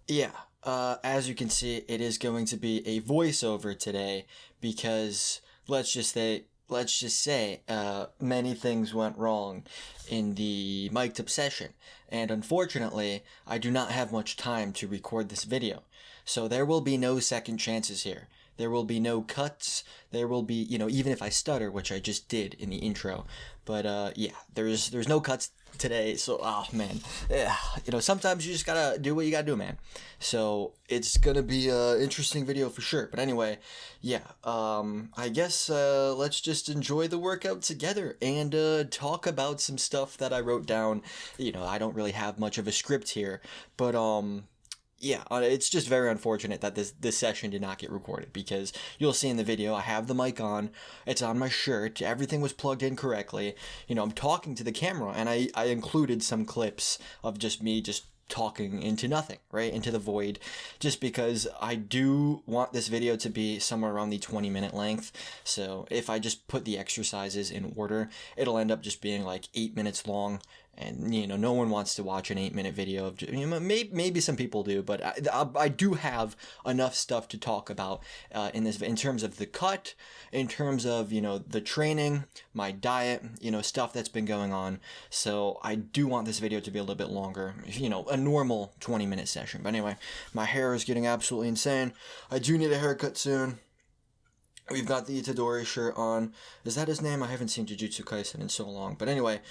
Yeah, as you can see, it is going to be a voiceover today because let's just say many things went wrong in the mic'd up session, and unfortunately, I do not have much time to record this video, so there will be no second chances here. There will be no cuts. There will be, even if I stutter, which I just did in the intro, but yeah, there's no cuts today. So, oh man, yeah, sometimes you just gotta do what you gotta do, man. So it's gonna be a interesting video for sure. But anyway, yeah, I guess let's just enjoy the workout together and talk about some stuff that I wrote down. I don't really have much of a script here, but yeah, it's just very unfortunate that this session did not get recorded because you'll see in the video I have the mic on, it's on my shirt, everything was plugged in correctly. I'm talking to the camera, and I included some clips of just me just talking into nothing, right? Into the void, just because I do want this video to be somewhere around the 20-minute length. So if I just put the exercises in order, it'll end up just being like 8 minutes long. And, no one wants to watch an 8-minute video of, maybe some people do, but I do have enough stuff to talk about in terms of the cut, in terms of, the training, my diet, stuff that's been going on. So I do want this video to be a little bit longer, a normal 20-minute session. But anyway, my hair is getting absolutely insane. I do need a haircut soon. We've got the Itadori shirt on. Is that his name? I haven't seen Jujutsu Kaisen in so long. But anyway,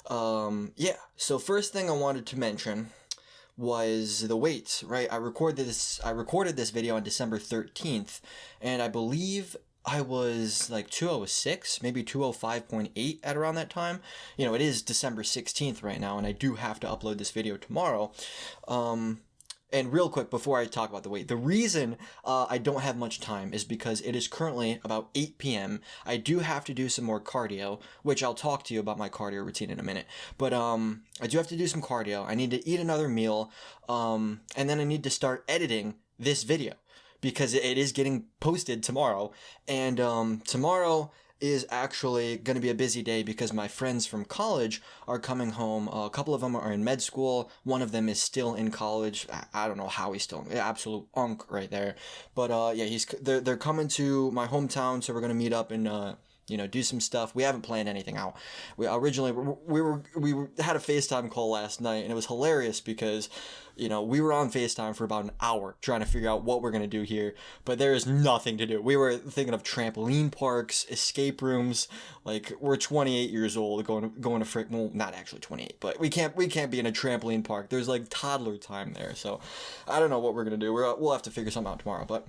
yeah. So first thing I wanted to mention was the weight, right? I recorded this video on December 13th, and I believe I was like 206, maybe 205.8 at around that time. It is December 16th right now, and I do have to upload this video tomorrow. And real quick, before I talk about the weight, the reason I don't have much time is because it is currently about 8 p.m. I do have to do some more cardio, which I'll talk to you about my cardio routine in a minute. But I do have to do some cardio. I need to eat another meal, and then I need to start editing this video because it is getting posted tomorrow. And tomorrow is actually going to be a busy day because my friends from college are coming home. A couple of them are in med school. One of them is still in college. I don't know how he's still absolute unk right there. But yeah, they're coming to my hometown, so we're going to meet up and do some stuff. We haven't planned anything out. We originally we had a FaceTime call last night, and it was hilarious because we were on FaceTime for about an hour trying to figure out what we're going to do here, but there is nothing to do. We were thinking of trampoline parks, escape rooms. Like, we're 28 years old going to frick, well, not actually 28, but we can't be in a trampoline park. There's like toddler time there. So I don't know what we're going to do. We'll have to figure something out tomorrow. But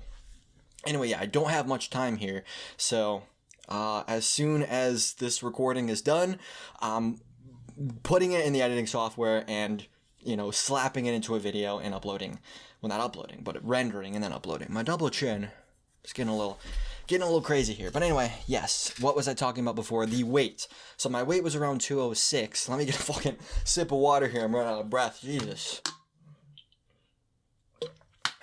anyway, yeah, I don't have much time here. So as soon as this recording is done, I'm putting it in the editing software and slapping it into a video and uploading. Well, not uploading, but rendering and then uploading. My double chin is getting a little crazy here. But anyway, yes. What was I talking about before? The weight. So my weight was around 206. Let me get a fucking sip of water here. I'm running out of breath. Jesus.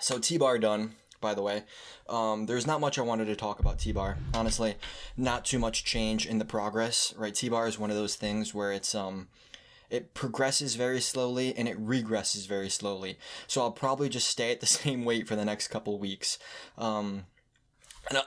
So T-bar done, by the way. There's not much I wanted to talk about T-bar. Honestly, not too much change in the progress, right? T-bar is one of those things where it progresses very slowly and it regresses very slowly. So I'll probably just stay at the same weight for the next couple weeks. And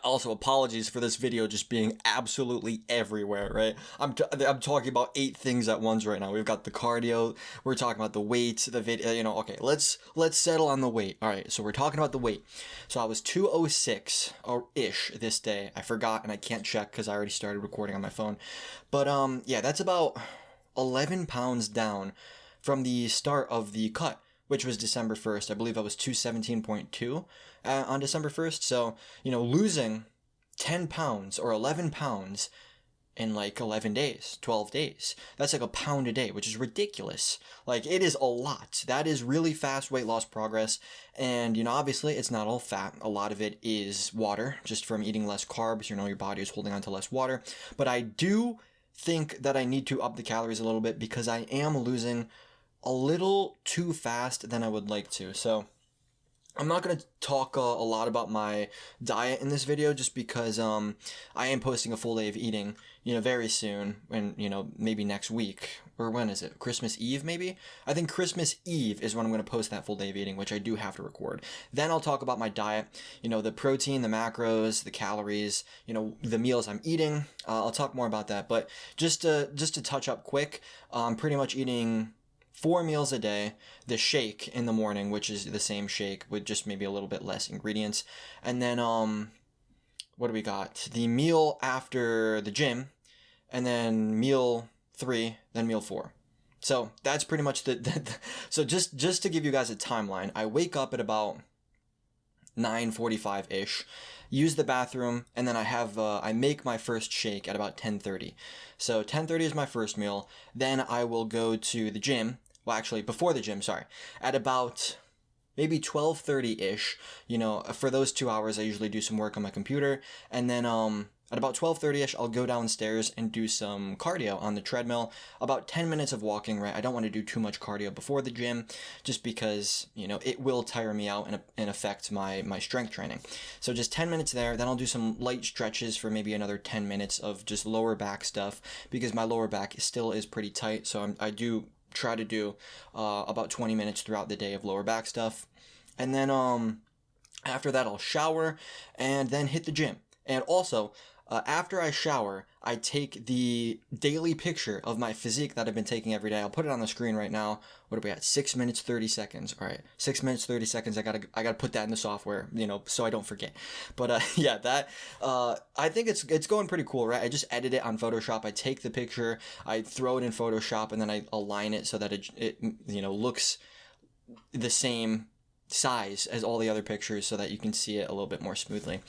also, apologies for this video just being absolutely everywhere, right? I'm talking about 8 things at once right now. We've got the cardio, we're talking about the weight, the video, okay, let's settle on the weight. All right, so we're talking about the weight. So I was 206 or ish this day. I forgot and I can't check because I already started recording on my phone. But yeah, that's about 11 pounds down from the start of the cut, which was December 1st. I believe I was 217.2 on December 1st. So, losing 10 pounds or 11 pounds in like 11 days, 12 days. That's like a pound a day, which is ridiculous. Like, it is a lot. That is really fast weight loss progress. And, obviously it's not all fat. A lot of it is water, just from eating less carbs. Your body is holding on to less water. But I do think that I need to up the calories a little bit because I am losing a little too fast than I would like to. So I'm not going to talk a lot about my diet in this video just because I am posting a full day of eating, very soon, and maybe next week or when is it? Christmas Eve, maybe? I think Christmas Eve is when I'm going to post that full day of eating, which I do have to record. Then I'll talk about my diet, the protein, the macros, the calories, the meals I'm eating. I'll talk more about that. But just to touch up quick, I'm pretty much eating 4 meals a day, the shake in the morning, which is the same shake with just maybe a little bit less ingredients. And then, what do we got? The meal after the gym, and then meal 3, then meal 4. So that's pretty much so just to give you guys a timeline, I wake up at about 9:45-ish, use the bathroom, and then I make my first shake at about 10:30. So 10:30 is my first meal. Then I will go to the gym. Well, actually, before the gym, sorry. At about maybe 12:30-ish, for those 2 hours, I usually do some work on my computer. And then at about 12:30-ish, I'll go downstairs and do some cardio on the treadmill. About 10 minutes of walking, right? I don't want to do too much cardio before the gym just because, it will tire me out and affect my strength training. So just 10 minutes there. Then I'll do some light stretches for maybe another 10 minutes of just lower back stuff because my lower back still is pretty tight. So I do try to do about 20 minutes throughout the day of lower back stuff. And then after that, I'll shower and then hit the gym. And also, after I shower, I take the daily picture of my physique that I've been taking every day. I'll put it on the screen right now. What are we at? 6 minutes, 30 seconds. All right. 6 minutes, 30 seconds. I gotta put that in the software, so I don't forget. But yeah, that, I think it's going pretty cool, right? I just edit it on Photoshop. I take the picture, I throw it in Photoshop, and then I align it so that it looks the same size as all the other pictures so that you can see it a little bit more smoothly.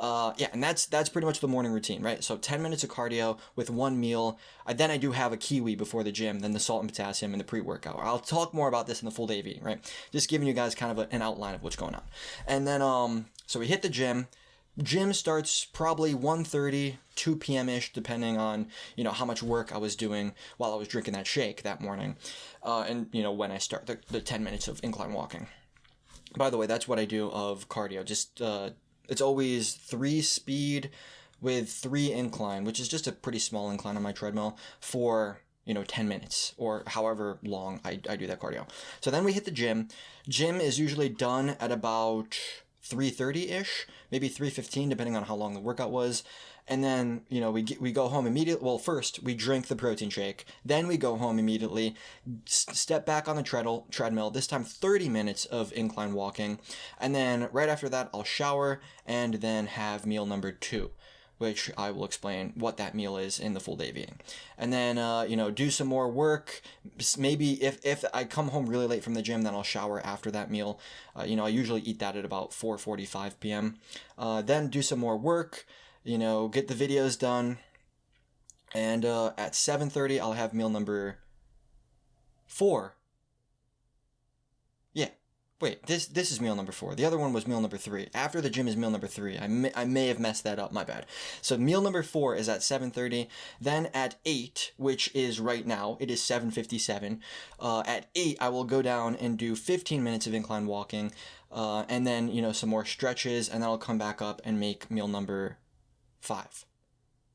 Yeah, and that's pretty much the morning routine, right? So 10 minutes of cardio with 1 meal. Then I do have a kiwi before the gym, then the salt and potassium and the pre-workout. I'll talk more about this in the full day of eating, right? Just giving you guys kind of an outline of what's going on. And then, so we hit the gym. Gym starts probably 1:30, 2 p.m.-ish, depending on, how much work I was doing while I was drinking that shake that morning. And, when I start the 10 minutes of incline walking. By the way, that's what I do of cardio. Just, it's always 3 speed with 3 incline, which is just a pretty small incline on my treadmill for, 10 minutes or however long I do that cardio. So then we hit the gym. Gym is usually done at about 3:30-ish, maybe 3:15, depending on how long the workout was. And then, we go home immediately. Well, first, we drink the protein shake. Then we go home immediately, step back on the treadmill, this time 30 minutes of incline walking. And then right after that, I'll shower and then have meal number 2, which I will explain what that meal is in the full day of eating. And then, do some more work. Maybe if I come home really late from the gym, then I'll shower after that meal. I usually eat that at about 4:45 p.m. Then do some more work. Get the videos done, and at 7:30 I'll have meal number 4. Yeah, wait, this is meal number 4. The other one was meal number 3. After the gym is meal number 3. I may have messed that up, my bad. So meal number 4 is at 7:30. Then at 8, which is right now, it is 7:57. At 8 I will go down and do 15 minutes of incline walking, and then some more stretches, and then I'll come back up and make meal number 5.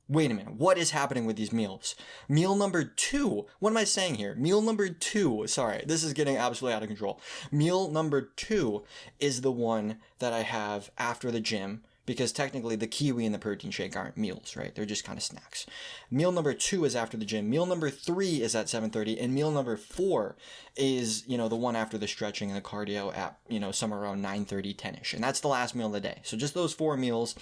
Wait a minute, what is happening with these meals? Meal number 2, what am I saying here? Meal number 2, sorry, this is getting absolutely out of control. Meal number 2 is the one that I have after the gym, because technically the kiwi and the protein shake aren't meals, right? They're just kind of snacks. Meal number 2 is after the gym. Meal number 3 is at 7:30, and meal number 4 is, the one after the stretching and the cardio at, somewhere around 9:30, 10-ish. And that's the last meal of the day. So just those 4 meals.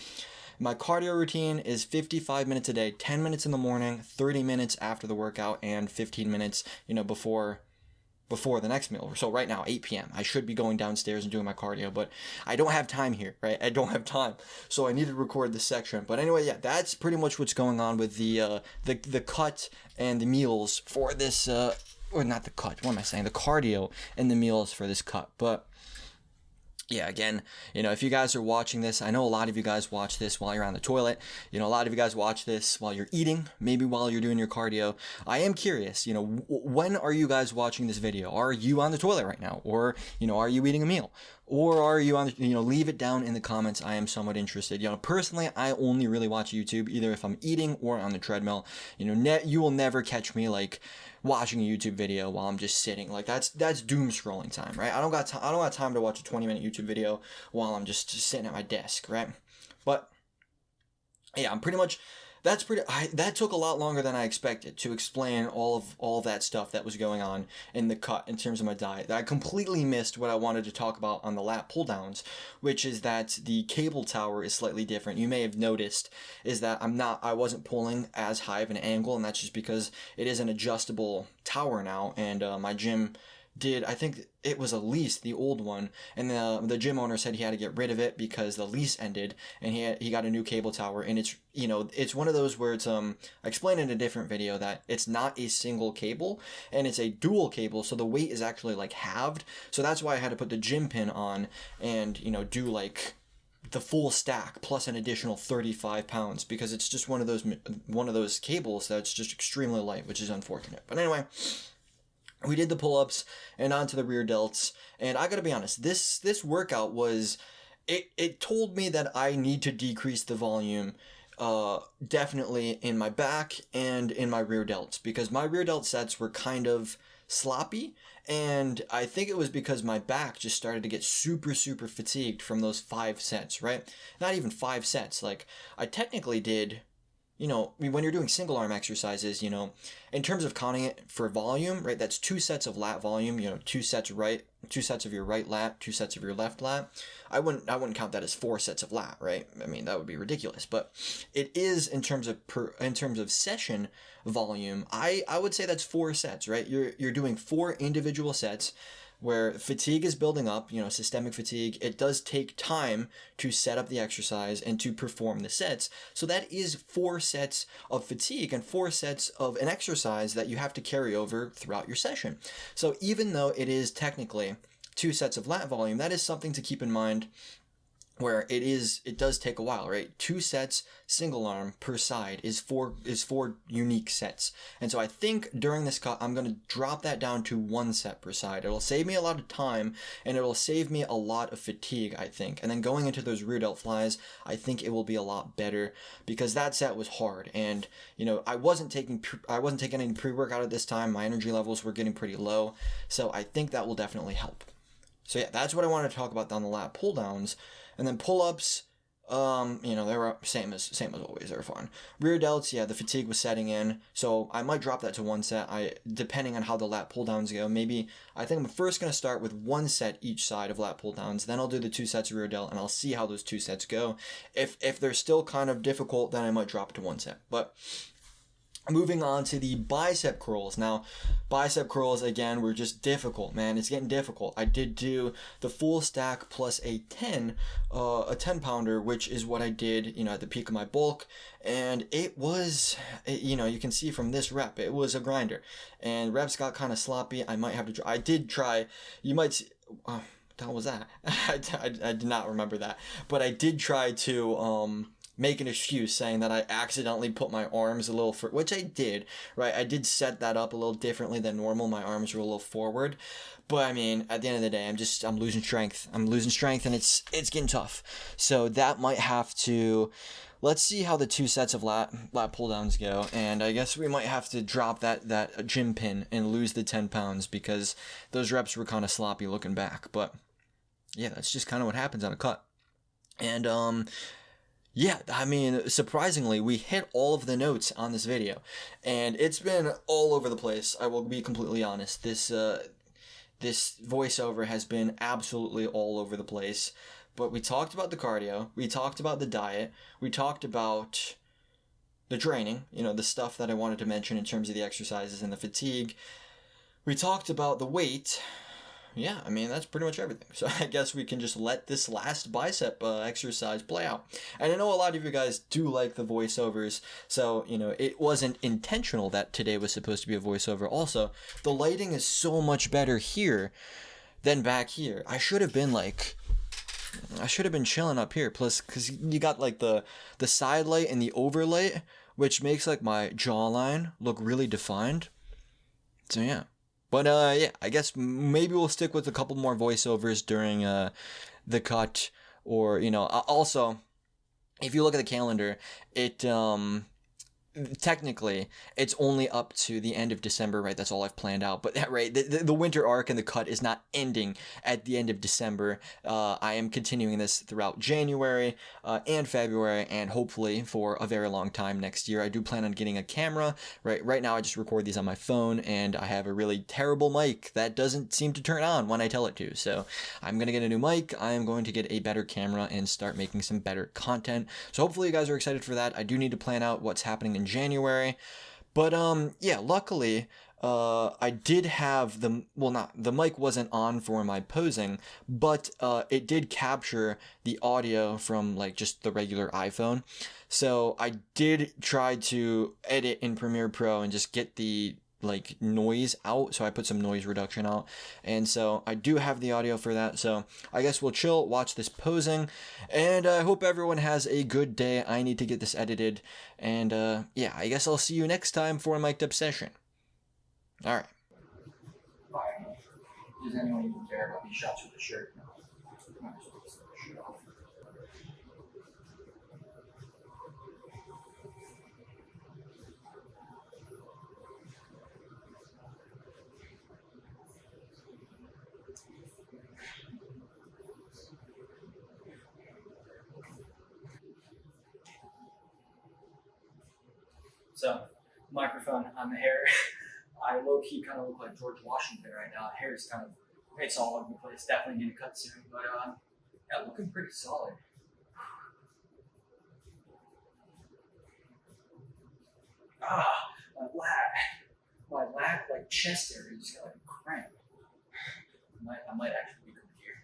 My cardio routine is 55 minutes a day, 10 minutes in the morning, 30 minutes after the workout, and 15 minutes, before the next meal. So right now, 8 p.m. I should be going downstairs and doing my cardio, but I don't have time here, right? I don't have time. So I need to record this section. But anyway, yeah, that's pretty much what's going on with the cut and the meals for this, or not the cut, what am I saying? The cardio and the meals for this cut. But yeah, again, if you guys are watching this, I know a lot of you guys watch this while you're on the toilet. A lot of you guys watch this while you're eating, maybe while you're doing your cardio. I am curious, when are you guys watching this video? Are you on the toilet right now? Or, are you eating a meal? Or are you on, leave it down in the comments. I am somewhat interested. Personally, I only really watch YouTube, either if I'm eating or on the treadmill. You will never catch me, watching a YouTube video while I'm just sitting. Like that's doom scrolling time, right? I don't got time to watch a 20-minute YouTube video while I'm just sitting at my desk, right? But yeah, that took a lot longer than I expected to explain all of that stuff that was going on in the cut in terms of my diet. I completely missed what I wanted to talk about on the lat pull-downs, which is that the cable tower is slightly different. You may have noticed is that I wasn't pulling as high of an angle, and that's just because it is an adjustable tower now, and my gym did, I think it was a lease, the old one, and the gym owner said he had to get rid of it because the lease ended, and he got a new cable tower, and it's, you know, it's one of those where it's, I explained in a different video that it's not a single cable, and it's a dual cable, so the weight is actually like halved, so that's why I had to put the gym pin on and, you know, do like the full stack plus an additional 35 pounds, because it's just one of those cables that's just extremely light, which is unfortunate. But anyway, we did the pull-ups and onto the rear delts, and I gotta be honest, this workout was, it told me that I need to decrease the volume, definitely in my back and in my rear delts, because my rear delt sets were kind of sloppy, and I think it was because my back just started to get super fatigued from those 5 sets, right? Not even 5 sets, like I technically did, you know, when you're doing single arm exercises, you know, in terms of counting it for volume, right, that's 2 sets of lat volume, you know, 2 sets of your right lat, 2 sets of your left lat. I wouldn't count that as 4 sets of lat, right? I mean, that would be ridiculous, but it is in terms of session volume, I would say that's 4 sets, right? You're doing 4 individual sets where fatigue is building up, you know, systemic fatigue. It does take time to set up the exercise and to perform the sets. So that is 4 sets of fatigue and 4 sets of an exercise that you have to carry over throughout your session. So even though it is technically 2 sets of lat volume, that is something to keep in mind, where it does take a while, right? 2 sets, single arm per side is 4 unique sets. And so I think during this cut, I'm going to drop that down to 1 set per side. It'll save me a lot of time, and it'll save me a lot of fatigue, I think. And then going into those rear delt flies, I think it will be a lot better, because that set was hard. And, you know, I wasn't taking any pre-workout at this time. My energy levels were getting pretty low. So I think that will definitely help. So yeah, that's what I wanted to talk about on the lat pull downs. And then pull-ups, you know, they were same as always. They were fun. Rear delts, yeah, the fatigue was setting in, so I might drop that to 1 set. Depending on how the lat pull-downs go, maybe I think I'm first going to start with 1 set each side of lat pull-downs. Then I'll do the 2 sets of rear delt, and I'll see how those 2 sets go. If they're still kind of difficult, then I might drop it to 1 set. But moving on to the bicep curls. Now, bicep curls, again, were just difficult, man. It's getting difficult. I did do the full stack plus a 10 pounder, which is what I did, you know, at the peak of my bulk. And it was, you know, you can see from this rep, it was a grinder. And reps got kind of sloppy. I might have to, I did try, you might see, what the hell was that? I did not remember that. But I did try to, make an excuse saying that I accidentally put my arms a little which I did, right? I did set that up a little differently than normal. My arms were a little forward, but I mean, at the end of the day, I'm losing strength. And it's getting tough. So that might have to, let's see how the 2 sets of lat pull downs go. And I guess we might have to drop that gym pin and lose the 10 pounds, because those reps were kind of sloppy looking back. But yeah, that's just kind of what happens on a cut. And, yeah, I mean, surprisingly, we hit all of the notes on this video, and it's been all over the place. I will be completely honest. This voiceover has been absolutely all over the place, but we talked about the cardio, we talked about the diet, we talked about the training, you know, the stuff that I wanted to mention in terms of the exercises and the fatigue. We talked about the weight. Yeah, I mean, that's pretty much everything. So I guess we can just let this last bicep exercise play out. And I know a lot of you guys do like the voiceovers, so, you know, it wasn't intentional that today was supposed to be a voiceover. Also, the lighting is so much better here than back here. I should have been chilling up here, plus, because you got, like, the side light and the overlight, which makes, like, my jawline look really defined. So, yeah. But, yeah, I guess maybe we'll stick with a couple more voiceovers during the cut. Or, you know, also, if you look at the calendar, it technically it's only up to the end of December, right? That's all I've planned out. But right, the winter arc and the cut is not ending at the end of December. I am continuing this throughout January and February, and hopefully for a very long time next year. I do plan on getting a camera. Right now I just record these on my phone, and I have a really terrible mic that doesn't seem to turn on when I tell it to. So I'm gonna get a new mic. I am going to get a better camera and start making some better content. So hopefully you guys are excited for that. I do need to plan out what's happening in January. But yeah, luckily I did have the mic wasn't on for my posing, but it did capture the audio from like just the regular iPhone. So I did try to edit in Premiere Pro and just get the like noise out. So I put some noise reduction out, and so I do have the audio for that. So I guess we'll chill, watch this posing, and I hope everyone has a good day. I need to get this edited, and yeah, I guess I'll see you next time for a mic'd up session. All right. Does anyone even care about these shots with the shirt? No. Might as well just take the shirt off. So, microphone on the hair. I low-key kind of look like George Washington right now. Hair is kind of, it's all over the place. Definitely need to cut soon, but yeah, looking pretty solid. My lat, like chest area just got like a cramp. I might actually be good here.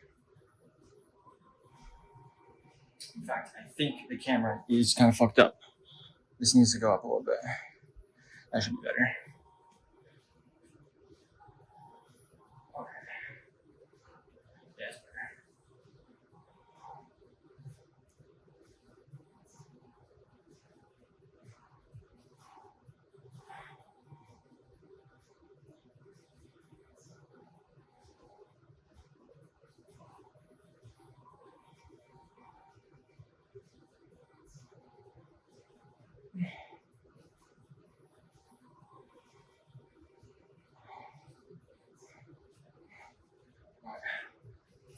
In fact, I think the camera is kind of fucked up. This needs to go up a little bit. That should be better. Okay. Yeah, it's better.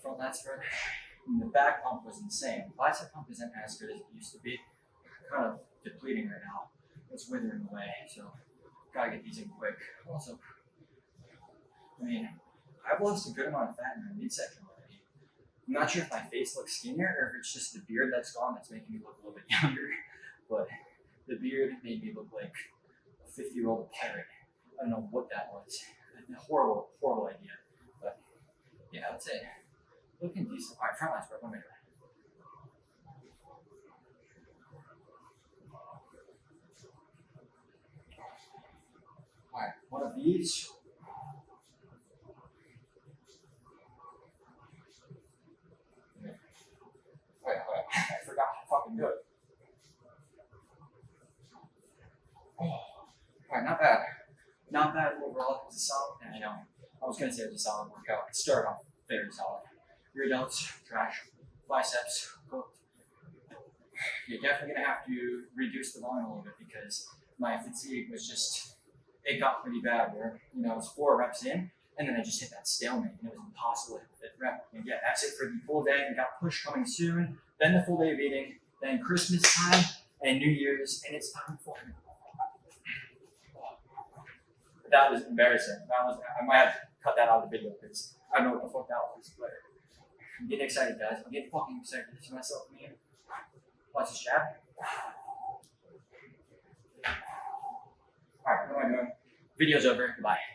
Front lat spread. And the back pump was insane. Bicep pump isn't as good as it used to be. Kind of depleting right now. It's withering away, so gotta get these in quick. Also, I mean, I've lost a good amount of fat in my midsection already. I'm not sure if my face looks skinnier or if it's just the beard that's gone that's making me look a little bit younger. But the beard made me look like a 50-year-old pirate. I don't know what that was. A horrible, horrible idea. But yeah, that's it. Looking decent. Alright, front lat spread, 1 minute. Alright, one of these. Wait, I forgot to fucking do it. Oh. Alright, not bad. Not bad overall. It was a solid, I know. I was gonna say it was a solid workout. It started off very solid. Rear delts, trash. Biceps, cooked. You're definitely gonna have to reduce the volume a little bit because my fatigue was just, it got pretty bad where, you know, it was 4 reps in and then I just hit that stalemate and it was impossible to hit the 5th rep. And yeah, that's it for the full day. We got push coming soon, then the full day of eating, then Christmas time and New Year's, and it's time for me. That was embarrassing. I might have to cut that out of the video because I don't know what the fuck that was, but I'm getting excited, guys. I'm getting fucking excited to myself, man. Watch this jab. Alright, what am I doing? Video's over. Goodbye.